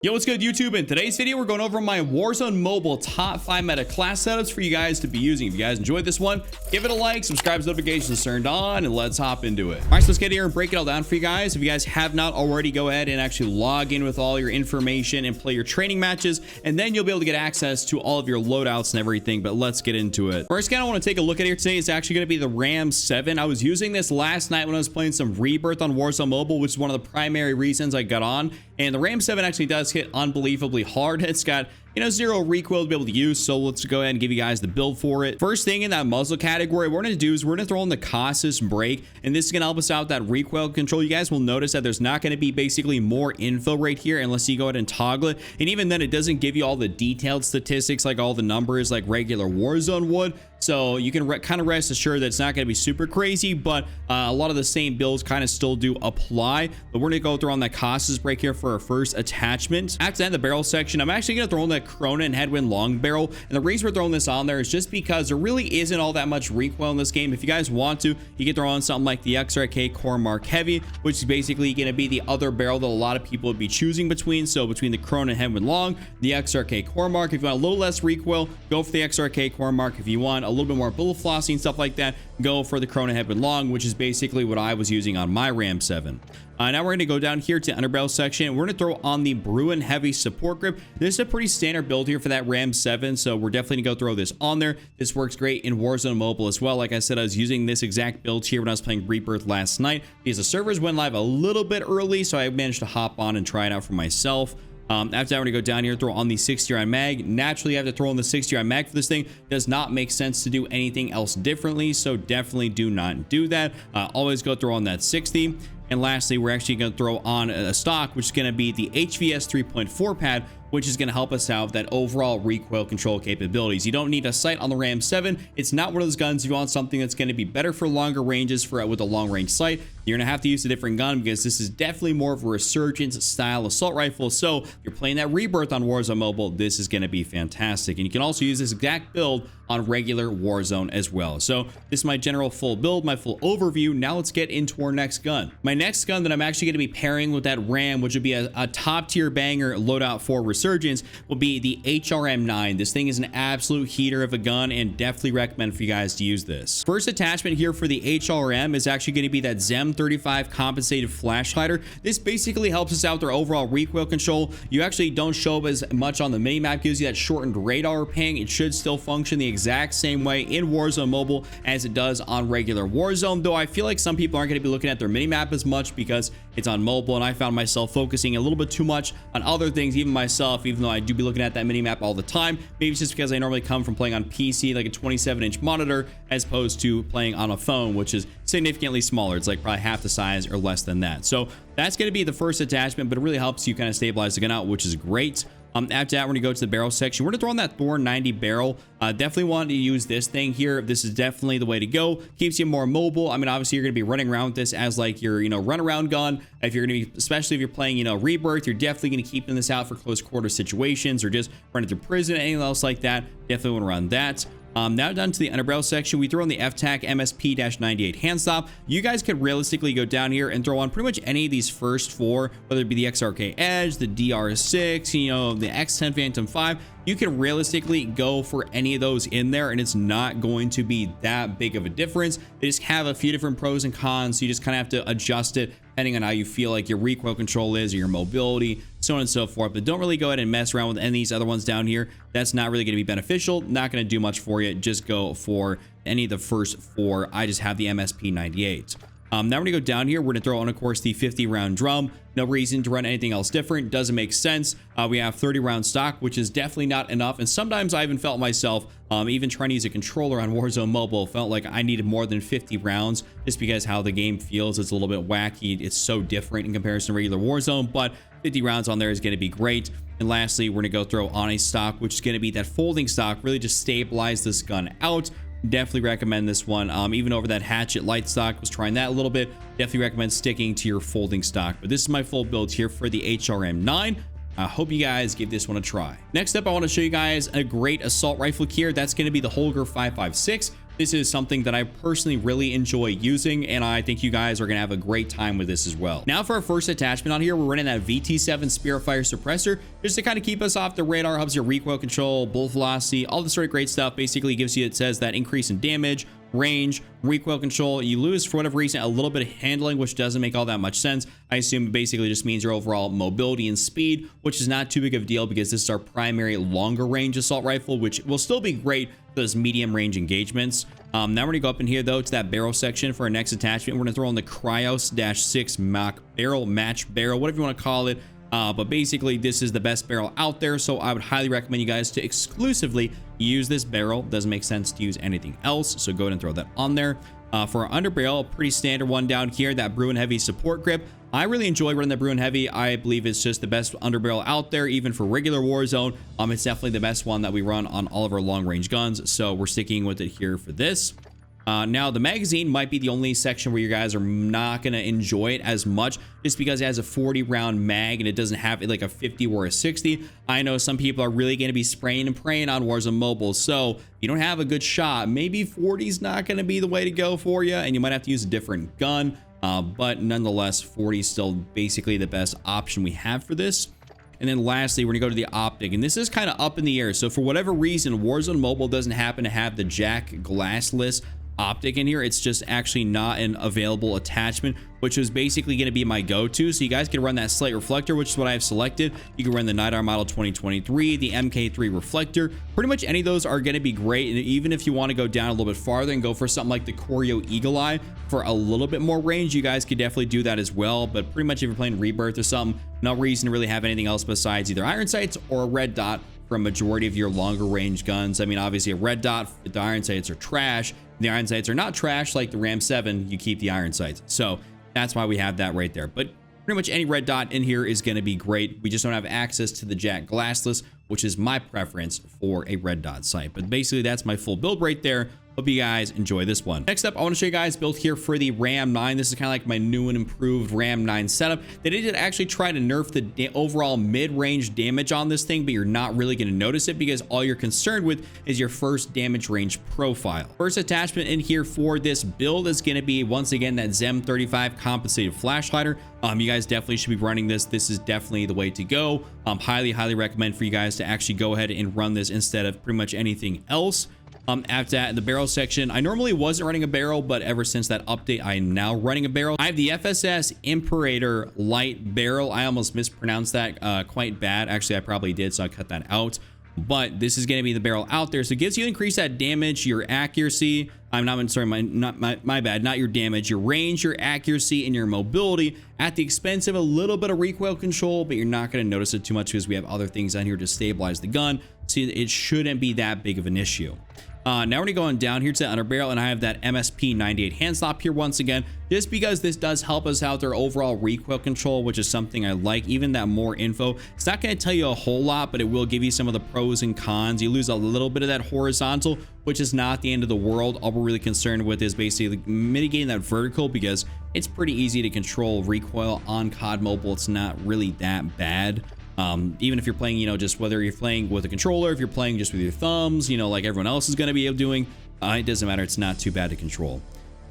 Yo, what's good, YouTube? In today's video, we're going over my Warzone Mobile top 5 meta class setups for you guys to be using. If you guys enjoyed this one, give it a like, subscribe, notifications turned on, and let's hop into it. All right, so let's get here and break it all down for you guys. If you guys have not already, go ahead and actually log in with all your information and play your training matches, and then you'll be able to get access to all of your loadouts and everything. But let's get into it. First gun I want to take a look at here today is actually going to be the Ram 7. I was using this last night when I was playing some Rebirth on Warzone Mobile, which is one of the primary reasons I got on. And the Ram 7 actually does hit unbelievably hard. It's got, zero recoil to be able to use. So let's go ahead and give you guys the build for it. First thing in that muzzle category, what we're going to do is we're going to throw in the cautious brake. And this is going to help us out with that recoil control. You guys will notice that there's not going to be basically more info right here unless you go ahead and toggle it. And even then, it doesn't give you all the detailed statistics, like all the numbers like regular Warzone would. So you can kind of rest assured that it's not going to be super crazy, but a lot of the same builds kind of still do apply. But we're going to go through on that cautious brake here for our first attachment. After that, in the barrel section, I'm actually going to throw in that Corona and Headwind long barrel. And the reason we're throwing this on there is just because there really isn't all that much recoil in this game. If you guys want to, you can throw on something like the XRK Core Mark Heavy, which is basically going to be the other barrel that a lot of people would be choosing between. So between the Corona and Headwind long, the XRK Core Mark. If you want a little less recoil, go for the XRK Core Mark. If you want a little bit more bullet flossing, stuff like that, go for the Corona Headwind long, which is basically what I was using on my Ram 7. Now we're going to go down here to underbarrel section. We're going to throw on the Bruin Heavy support grip. This is a pretty standard build here for that Ram 7, so we're definitely going to go throw this on there. This works great in Warzone Mobile as well. Like I said, I was using this exact build here when I was playing Rebirth last night because the servers went live a little bit early, so I managed to hop on and try it out for myself. After that, we're going to go down here, throw on the 60-round mag. Naturally, you have to throw on the 60-round mag for this thing. Does not make sense to do anything else differently, so definitely do not do that. Always go throw on that 60. And lastly, we're actually going to throw on a stock, which is going to be the HVS 3.4 pad, which is going to help us out with that overall recoil control capabilities. You don't need a sight on the Ram 7. It's not one of those guns you want something that's going to be better for longer ranges with a long range sight. You're going to have to use a different gun because this is definitely more of a resurgence style assault rifle. So if you're playing that Rebirth on Warzone Mobile, this is going to be fantastic. And you can also use this exact build on regular Warzone as well. So this is my general full build, my full overview. Now let's get into our next gun. My next gun that I'm actually going to be pairing with that Ram, which would be a top tier banger loadout for resurgence, will be the HRM9. This thing is an absolute heater of a gun and definitely recommend for you guys to use this. First attachment here for the HRM is actually going to be that ZEM 35 compensated flash hider. This basically helps us out with our overall recoil control. You actually don't show up as much on the minimap, gives you that shortened radar ping. It should still function the exact same way in Warzone Mobile as it does on regular Warzone, though I feel like some people aren't going to be looking at their minimap as much because it's on mobile, and I found myself focusing a little bit too much on other things, even myself, even though I do be looking at that minimap all the time. Maybe it's just because I normally come from playing on PC, like a 27-inch monitor, as opposed to playing on a phone, which is significantly smaller. It's like probably half the size or less than that. So that's going to be the first attachment, but it really helps you kind of stabilize the gun out, which is great. After that, we're going to go to the barrel section. We're going to throw on that Thor 90 barrel. Definitely want to use this thing here. This is definitely the way to go. Keeps you more mobile. I mean, obviously, you're going to be running around with this as like your, run around gun. If you're going to be, especially if you're playing, Rebirth, you're definitely going to keep this out for close quarter situations or just running through prison, anything else like that. Definitely want to run that. Now down to the underbarrel section, we throw on the FTAC MSP-98 hand stop. You guys could realistically go down here and throw on pretty much any of these first four, whether it be the XRK Edge, the DR6, the X10 Phantom 5. You can realistically go for any of those in there, and it's not going to be that big of a difference. They just have a few different pros and cons, so you just kind of have to adjust it depending on how you feel like your recoil control is or your mobility, so on and so forth. But don't really go ahead and mess around with any of these other ones down here. That's not really going to be beneficial, not going to do much for you. Just go for any of the first four. I just have the MSP-98. Now we're going to go down here. We're going to throw on, of course, the 50-round drum. No reason to run anything else different. Doesn't make sense. We have 30-round stock, which is definitely not enough. And sometimes I even felt myself, even trying to use a controller on Warzone Mobile, felt like I needed more than 50 rounds just because how the game feels. It's a little bit wacky. It's so different in comparison to regular Warzone, but 50 rounds on there is going to be great. And lastly, we're going to go throw on a stock, which is going to be that folding stock. Really just stabilize this gun out. Definitely recommend this one. Even over that hatchet light stock, was trying that a little bit. Definitely recommend sticking to your folding stock. But this is my full build here for the HRM9. I hope you guys give this one a try. Next up, I want to show you guys a great assault rifle here. That's going to be the Holger 556. this is something that I personally really enjoy using, and I think you guys are gonna have a great time with this as well. Now for our first attachment on here, we're running that VT7 Spiritfire Suppressor just to kind of keep us off the radar. Helps your recoil control, bullet velocity, all this sort of great stuff. Basically gives you, it says that increase in damage, range, recoil control. You lose for whatever reason a little bit of handling, which doesn't make all that much sense. I assume it basically just means your overall mobility and speed, which is not too big of a deal because this is our primary longer range assault rifle, which will still be great for those medium range engagements. Now we're gonna go up in here though to that barrel section for our next attachment. We're gonna throw in the Cryos-6 mock barrel, match barrel, whatever you want to call it. But basically this is the best barrel out there, so I would highly recommend you guys to exclusively use this barrel. Doesn't make sense to use anything else, so go ahead and throw that on there. For our underbarrel, a pretty standard one down here, that Bruin Heavy support grip. I really enjoy running the Bruin Heavy. I believe it's just the best underbarrel out there, even for regular Warzone. It's definitely the best one that we run on all of our long range guns, so we're sticking with it here for this. Now the magazine might be the only section where you guys are not going to enjoy it as much, just because it has a 40 round mag and it doesn't have like a 50 or a 60. I know some people are really going to be spraying and praying on Warzone Mobile, so if you don't have a good shot, maybe 40 is not going to be the way to go for you, and you might have to use a different gun. But nonetheless, 40 is still basically the best option we have for this. And then lastly, we're gonna go to the optic, and this is kind of up in the air. So for whatever reason, Warzone Mobile doesn't happen to have the jack glassless optic in here. It's just actually not an available attachment, which was basically going to be my go-to. So you guys can run that slate reflector, which is what I've selected. You can run the Night Hour Model 2023, the MK3 reflector. Pretty much any of those are going to be great. And even if you want to go down a little bit farther and go for something like the Choreo Eagle Eye for a little bit more range, you guys could definitely do that as well. But pretty much if you're playing Rebirth or something, no reason to really have anything else besides either iron sights or a red dot for a majority of your longer range guns. I mean, obviously a red dot, the iron sights are trash. The iron sights are not trash like the Ram 7. You keep the iron sights. So that's why we have that right there. But pretty much any red dot in here is going to be great. We just don't have access to the jack glassless, which is my preference for a red dot sight. But basically that's my full build right there. Hope you guys enjoy this one. Next up, I want to show you guys built here for the Ram 9. This is kind of like my new and improved Ram 9 setup. They did actually try to nerf the overall mid-range damage on this thing, but you're not really going to notice it because all you're concerned with is your first damage range profile. First attachment in here for this build is going to be, once again, that Zem 35 compensated flashlighter. You guys definitely should be running this. This is definitely the way to go. Highly recommend for you guys to actually go ahead and run this instead of pretty much anything else. After that, in the barrel section, I normally wasn't running a barrel, but ever since that update, I am now running a barrel. I have the FSS Imperator Light Barrel. I almost mispronounced that quite bad. Actually, I probably did, so I cut that out. But this is going to be the barrel out there, so it gives you increase that damage, your accuracy. I'm not sorry, my bad, not your damage, your range, your accuracy, and your mobility at the expense of a little bit of recoil control, but you're not going to notice it too much because we have other things on here to stabilize the gun. So it shouldn't be that big of an issue. Now we're gonna go on down here to the underbarrel, and I have that MSP 98 hand stop here once again, just because this does help us out their overall recoil control, which is something I like. Even that more info, it's not going to tell you a whole lot, but it will give you some of the pros and cons. You lose a little bit of that horizontal, which is not the end of the world. All we're really concerned with is basically mitigating that vertical, because it's pretty easy to control recoil on COD Mobile. It's not really that bad. Even if you're playing, you know, just whether you're playing with a controller, if you're playing just with your thumbs, you know, like everyone else is going to be doing, it doesn't matter. It's not too bad to control.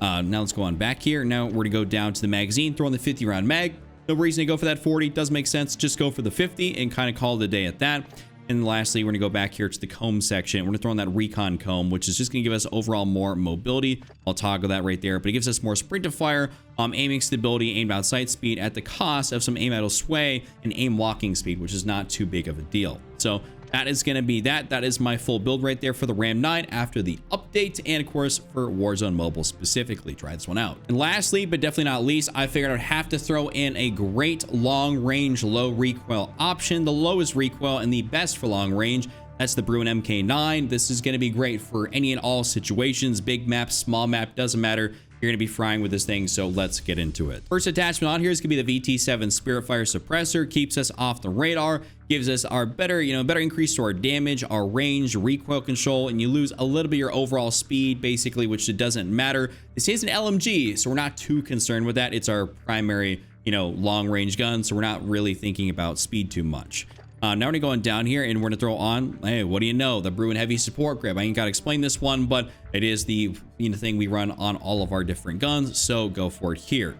Now let's go on back here. Now we're gonna go down to the magazine, throw in the 50 round mag. No reason to go for that 40. Doesn't make sense. Just go for the 50 and kind of call it a day at that. And lastly, we're gonna go back here to the comb section. We're gonna throw in that recon comb, which is just gonna give us overall more mobility. I'll toggle that right there, but it gives us more sprint to fire, aiming stability, aimed out sight speed at the cost of some aim idle sway and aim walking speed, which is not too big of a deal. So that is going to be that is my full build right there for the Ram 9 after the update, and of course for Warzone Mobile specifically. Try this one out. And lastly, but definitely not least, I figured I'd have to throw in a great long range low recoil option, the lowest recoil and the best for long range. That's the Bruin MK9. This is going to be great for any and all situations, big map, small map, doesn't matter. You're going to be frying with this thing, so let's get into it. First attachment on here is going to be the VT7 Spiritfire Suppressor. Keeps us off the radar, gives us our better increase to our damage, our range, recoil control, and you lose a little bit of your overall speed, basically, which it doesn't matter. This is an LMG, so we're not too concerned with that. It's our primary, long range gun, so we're not really thinking about speed too much. Now we're going down here and we're gonna throw on, hey, what do you know, the Bruin Heavy Support Grip. I ain't gotta explain this one, but it is the thing we run on all of our different guns, so go for it here.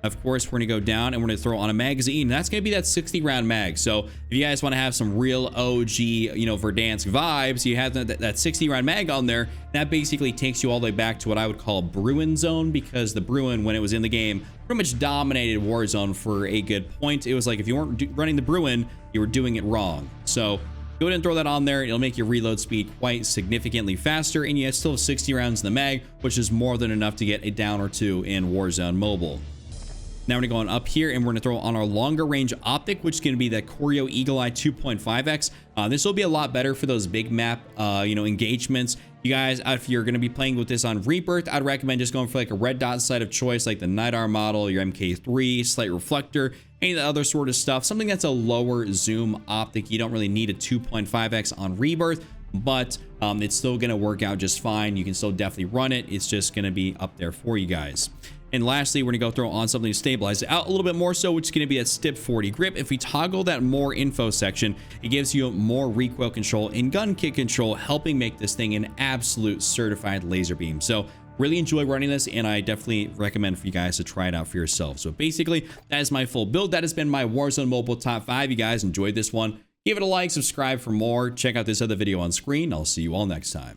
Of course, we're gonna go down and we're gonna throw on a magazine. That's gonna be that 60 round mag. So if you guys want to have some real OG, Verdansk vibes, you have that 60 round mag on there. That basically takes you all the way back to what I would call Bruin zone, because the Bruin, when it was in the game, pretty much dominated Warzone for a good point. It was like if you weren't running the Bruin, you were doing it wrong. So go ahead and throw that on there. It'll make your reload speed quite significantly faster, and you still have 60 rounds in the mag, which is more than enough to get a down or two in Warzone Mobile. Now we're going up here and we're gonna throw on our longer range optic, which is gonna be the Corio Eagle Eye 2.5x. This will be a lot better for those big map, engagements. You guys, if you're gonna be playing with this on Rebirth, I'd recommend just going for like a red dot sight of choice, like the Night Arm model, your MK3, slight reflector, any of the other sort of stuff. Something that's a lower zoom optic. You don't really need a 2.5x on Rebirth, but it's still gonna work out just fine. You can still definitely run it. It's just gonna be up there for you guys. And lastly, we're gonna go throw on something to stabilize it out a little bit more, so which is gonna be that Stip 40 grip. If we toggle that more info section, it gives you more recoil control and gun kick control, helping make this thing an absolute certified laser beam. So really enjoy running this, and I definitely recommend for you guys to try it out for yourself. So basically, that is my full build. That has been my Warzone Mobile Top 5. You guys enjoyed this one, give it a like, subscribe for more, check out this other video on screen. I'll see you all next time.